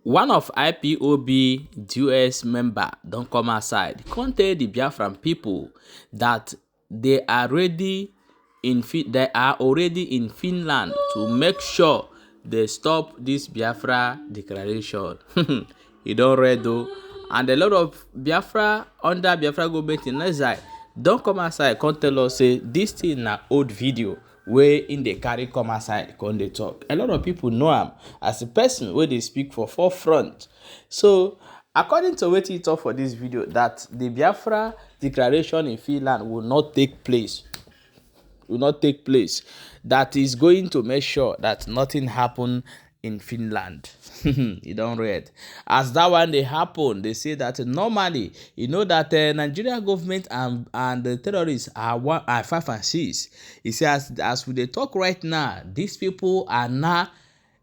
One of Ipob US member don't come outside come tell the Biafran people that they are already in Finland to make sure they stop this Biafra declaration. You don't read though, and a lot of Biafra under Biafra government in exile don't come outside come tell us say this thing na old video wey in dey carry come outside come dey talk. A lot of people know am as a person wey dey speak for forefront. So according to wetin he talk for this video, that the Biafra declaration in Finland will not take place, that is going to make sure that nothing happen in Finland. You don't read. As that one they happen, they say that normally, you know that Nigeria government and the terrorists are 5 and 6. He says as we dey talk right now, these people are now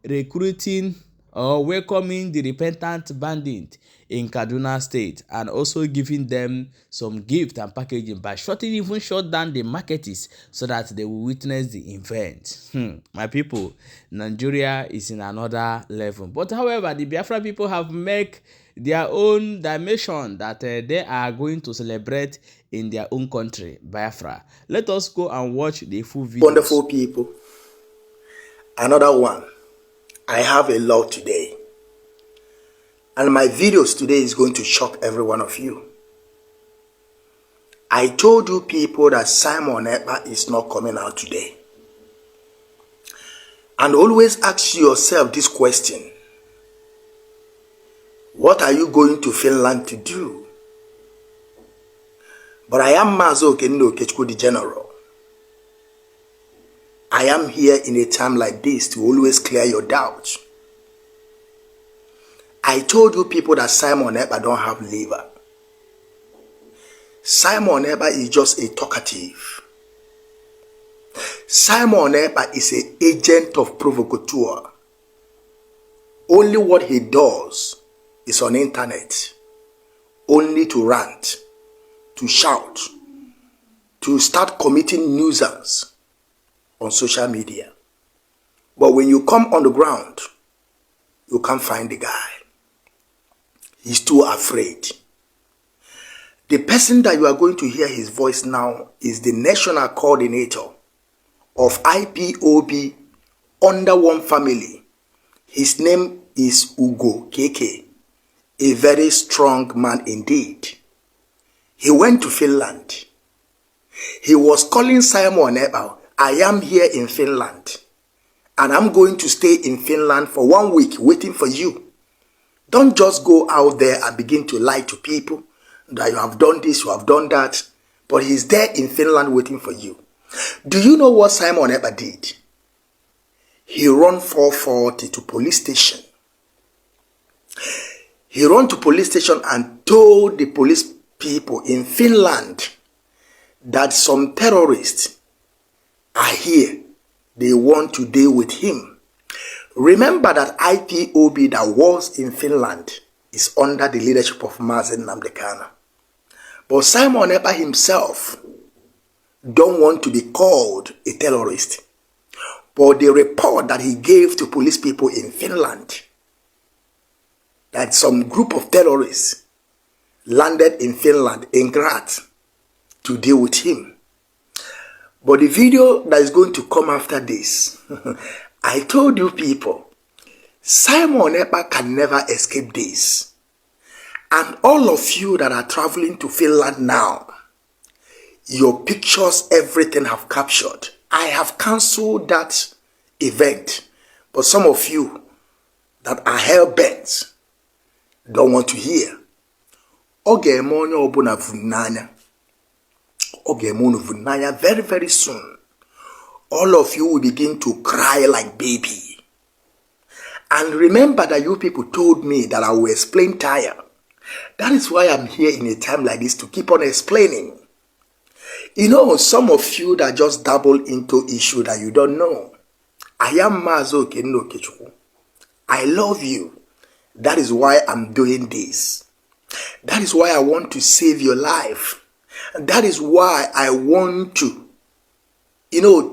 recruiting or welcoming the repentant bandit in Kaduna State and also giving them some gift and packaging by even shut down the markets so that they will witness the event. My people, Nigeria is in another level. But however, the Biafra people have made their own dimension that they are going to celebrate in their own country, Biafra. Let us go and watch the full video. Wonderful people. Another one. I have a lot today. And my videos today is going to shock every one of you. I told you people that Simon Ekpa is not coming out today. And always ask yourself this question. What are you going to Finland to do? But I am Mazo Kendo Kechko the General. I am here in a time like this to always clear your doubts. I told you people that Simon Ekpa don't have liver. Simon Ekpa is just a talkative. Simon Ekpa is an agent of provocateur. Only what he does is on internet. Only to rant, to shout, to start committing nuisance on social media. But when you come on the ground, you can't find the guy. He's too afraid. The person that you are going to hear his voice now is the national coordinator of Ipob under one family. His name is Ugo KK, a very strong man indeed. He went to Finland. He was calling Simon Ekpa, I am here in Finland, and I'm going to stay in Finland for 1 week waiting for you. Don't just go out there and begin to lie to people that you have done this, you have done that, but he's there in Finland waiting for you. Do you know what Simon Ekpa did? He ran 440 to police station. He ran to police station and told the police people in Finland that some terrorists are here. They want to deal with him. Remember that Ipob that was in Finland is under the leadership of Mazen Namdekana. But Simon Ekpa himself don't want to be called a terrorist. But the report that he gave to police people in Finland, that some group of terrorists landed in Finland, in Graz, to deal with him. But the video that is going to come after this, I told you people, Simon Ekpa can never escape this. And all of you that are traveling to Finland now, your pictures, everything have captured. I have cancelled that event. But some of you that are hell-bent don't want to hear. Very, very soon, all of you will begin to cry like baby. And remember that you people told me that I will explain tire. That is why I'm here in a time like this to keep on explaining. You know, some of you that just dabble into issue that you don't know. I am Mazo Kendo Kechukwu. I love you. That is why I'm doing this. That is why I want to save your life. That is why I want to,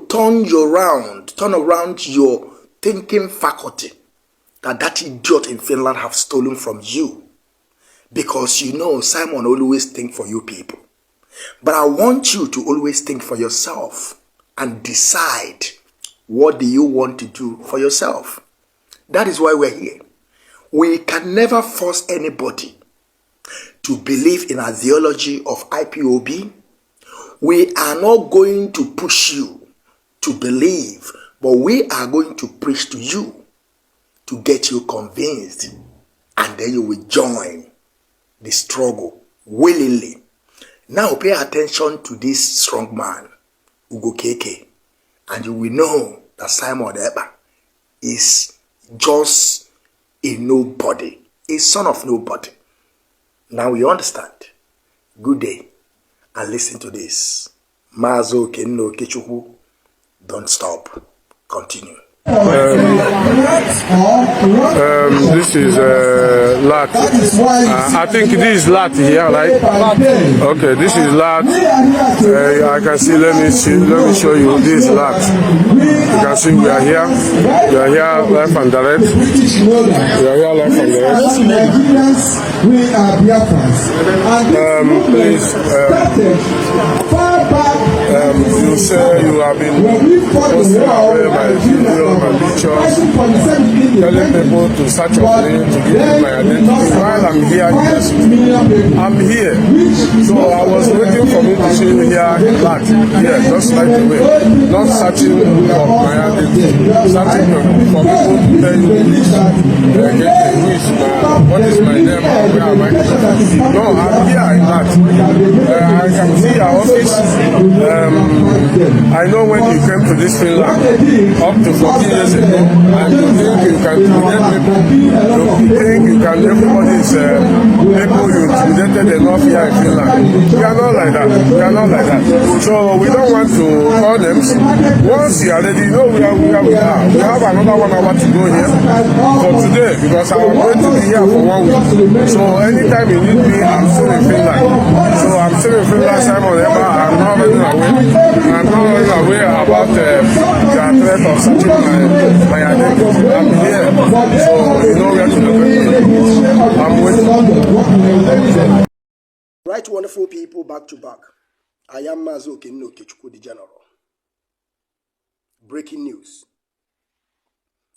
turn around your thinking faculty that idiot in Finland have stolen from you. Because you know Simon always think for you people. But I want you to always think for yourself and decide what do you want to do for yourself. That is why we're here. We can never force anybody to believe in a theology of Ipob. We are not going to push you to believe, but we are going to preach to you to get you convinced, and then you will join the struggle willingly. Now pay attention to this strong man, Ugo Keke, and you will know that Simon Ekpa is just a nobody, a son of nobody. Now you understand. Good day, and listen to this. Mazo Kenno Kechuku, don't stop. Continue. This is Lat. I think this is Lat here, right? Okay, this is Lat. I can see. Let me show you. This is Lat. You can see we are here. We are here live and direct. We are here live and direct. We are Biafrans. Please. You say you have been posting away my video, my pictures, telling people to search for me, to give me my identity. While I'm here in the city, I'm here. So I was waiting for me to see you here, Black, here, just right away. Not searching for my identity, searching for people to tell you what is my name, where am I? No, I'm here in that. I can see our office. I know when you came to this Finland up to 14 years ago, and you think you can intimidate people, you think you can, everybody is people you intimidated enough here in Finland. We are not like that. We are not like that. So we don't want to call them. Once you are ready, you know where we are. We have another 1 hour to go here for today because I am going to be here for 1 week. So anytime you need me, I'm still in Finland. So I'm still in Finland, Simon Ekpa. I'm not running away. I'm not running away about the threat of searching my identity. I'm here. So you know where to look. I'm waiting. Right, wonderful people, back to back. I am Mazo Kenno Kechuku, the General. Breaking news.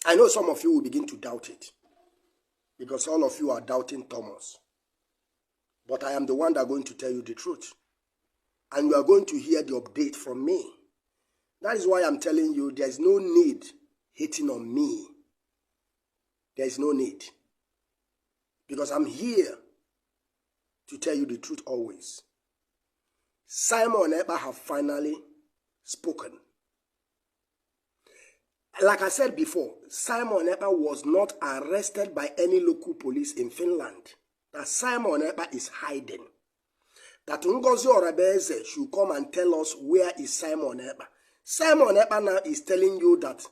I know some of you will begin to doubt it because all of you are doubting Thomas. But I am the one that is going to tell you the truth. And you are going to hear the update from me. That is why I'm telling you there is no need hating on me. There is no need. Because I'm here to tell you the truth always. Simon Ekpa have finally spoken. Like I said before, Simon Ekpa was not arrested by any local police in Finland. That Simon Ekpa is hiding. That Ngozi Orebeze should come and tell us where is Simon Ekpa. Simon Ekpa now is telling you that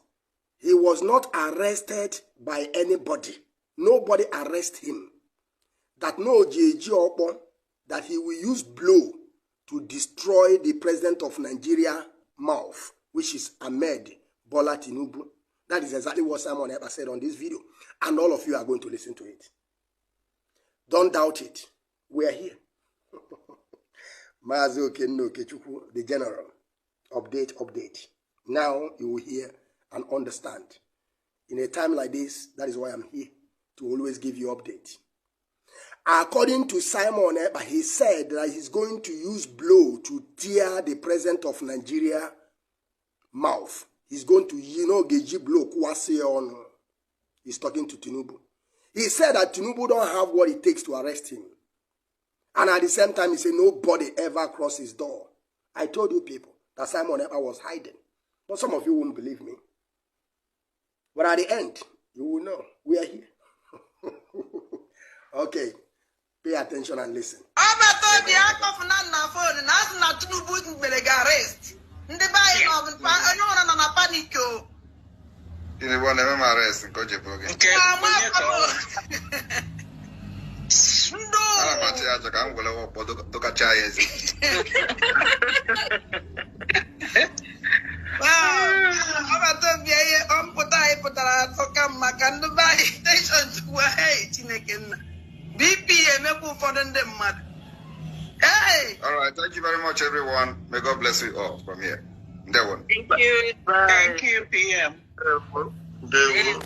he was not arrested by anybody. Nobody arrest him. That no JG Okpo, that he will use blow to destroy the president of Nigeria mouth, which is Ahmed Bola Tinubu. That is exactly what Simon Ekpa said on this video. And all of you are going to listen to it. Don't doubt it. We are here. Mazo Kenno Kechuku, the General. Update. Now you will hear and understand. In a time like this, that is why I'm here, to always give you update. According to Simon Ekpa, he said that he's going to use blow to tear the president of Nigeria mouth. He's going to, geji blow kwasi on. He's talking to Tinubu. He said that Tinubu don't have what it takes to arrest him. And at the same time, he said nobody ever crossed his door. I told you people that Simon Ekpa was hiding. But some of you wouldn't believe me. But at the end, you will know. We are here. Okay. Pay attention and listen. Hey! All right, thank you very much, everyone. May God bless you all from here. That one. Thank you. Thank you, PM.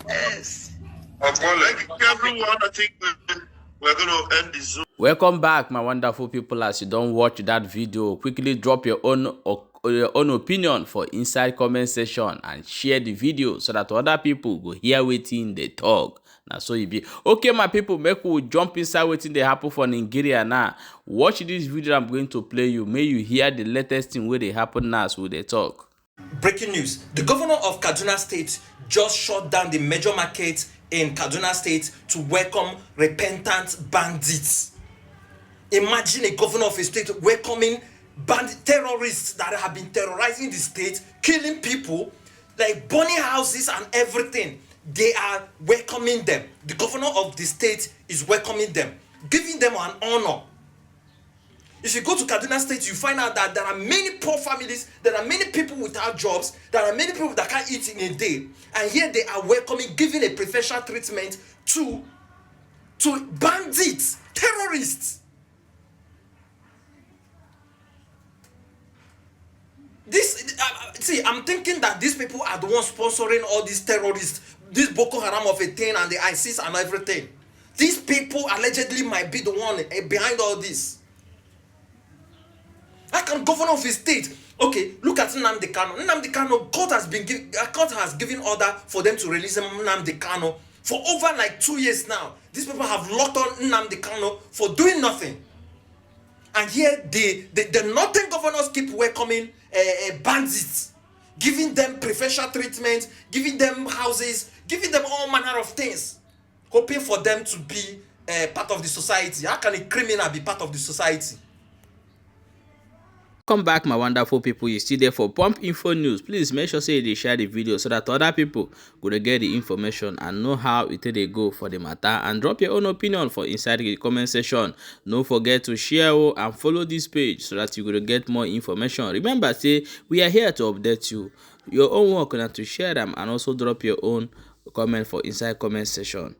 Yes. Thank you, everyone. I think we're going to end this Zoom. Welcome back, my wonderful people. As you don't watch that video, quickly drop your own opinion for inside comment section and share the video so that other people go hear wetin they talk. Now so you be okay, my people. Make we jump inside wetin they happen for Nigeria now. Watch this video I'm going to play you. May you hear the latest thing where they happen now so they talk. Breaking news. The governor of Kaduna State just shut down the major market in Kaduna State to welcome repentant bandits. Imagine a governor of a state welcoming terrorists that have been terrorizing the state, killing people, like burning houses and everything. They are welcoming them. The governor of the state is welcoming them, giving them an honor. If you go to Kaduna State, you find out that there are many poor families, there are many people without jobs, there are many people that can't eat in a day, and here they are welcoming, giving a preferential treatment to bandits, terrorists. See, I'm thinking that these people are the ones sponsoring all these terrorists, this Boko Haram of a thing and the ISIS and everything. These people allegedly might be the one behind all this. How can governor of a state? Okay, look at Nnamdi Kanu. Nnamdi Kanu, court has given order for them to release Nnamdi Kanu for over like 2 years now. These people have locked on Nnamdi Kanu for doing nothing. And here the northern governors keep welcoming bandits, giving them preferential treatment, giving them houses, giving them all manner of things, hoping for them to be part of the society. How can a criminal be part of the society? Come back, my wonderful people. You still there for Pump Info News. Please make sure say they share the video so that other people go to get the information and know how they go for the matter, and drop your own opinion for inside the comment section. Don't forget to share and follow this page so that you go to get more information. Remember, say we are here to update you. Your own work now to share them and also drop your own comment for inside comment section.